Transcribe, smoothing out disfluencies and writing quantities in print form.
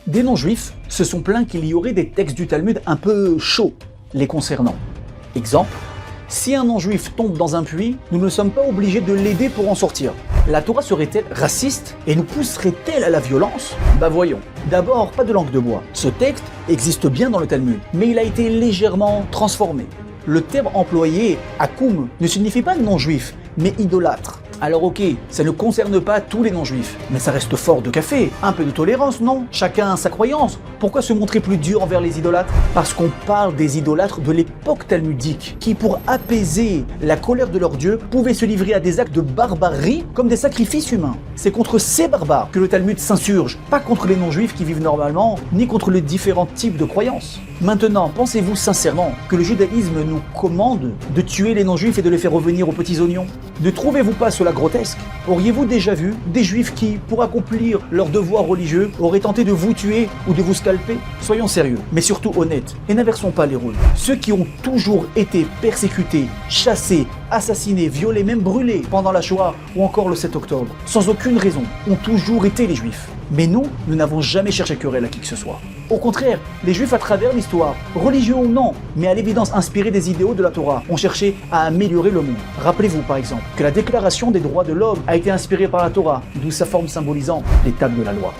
Des non-juifs se sont plaints qu'il y aurait des textes du Talmud un peu chauds les concernant. Exemple, si un non-juif tombe dans un puits, nous ne sommes pas obligés de l'aider pour en sortir. La Torah serait-elle raciste et nous pousserait-elle à la violence? Bah voyons. D'abord, pas de langue de bois. Ce texte existe bien dans le Talmud, mais il a été légèrement transformé. Le terme employé, akoum, ne signifie pas non-juif, mais idolâtre. Alors ok, ça ne concerne pas tous les non-juifs, mais ça reste fort de café. Un peu de tolérance, non? Chacun a sa croyance. Pourquoi se montrer plus dur envers les idolâtres? Parce qu'on parle des idolâtres de l'époque talmudique, qui pour apaiser la colère de leur dieu, pouvaient se livrer à des actes de barbarie comme des sacrifices humains. C'est contre ces barbares que le Talmud s'insurge, pas contre les non-juifs qui vivent normalement, ni contre les différents types de croyances. Maintenant, pensez-vous sincèrement que le judaïsme nous commande de tuer les non-juifs et de les faire revenir aux petits oignons? Ne trouvez-vous pas cela grotesque? Auriez-vous déjà vu des juifs qui, pour accomplir leurs devoirs religieux, auraient tenté de vous tuer ou de vous scalper? Soyons sérieux, mais surtout honnêtes, et n'inversons pas les rôles. Ceux qui ont toujours été persécutés, chassés, assassinés, violés, même brûlés pendant la Shoah ou encore le 7 octobre, sans aucune raison, ont toujours été les juifs. Mais nous n'avons jamais cherché querelle à qui que ce soit. Au contraire, les juifs à travers l'histoire, religieux ou non, mais à l'évidence inspirés des idéaux de la Torah, ont cherché à améliorer le monde. Rappelez-vous par exemple que la déclaration des droits de l'homme a été inspirée par la Torah, d'où sa forme symbolisant les tables de la loi.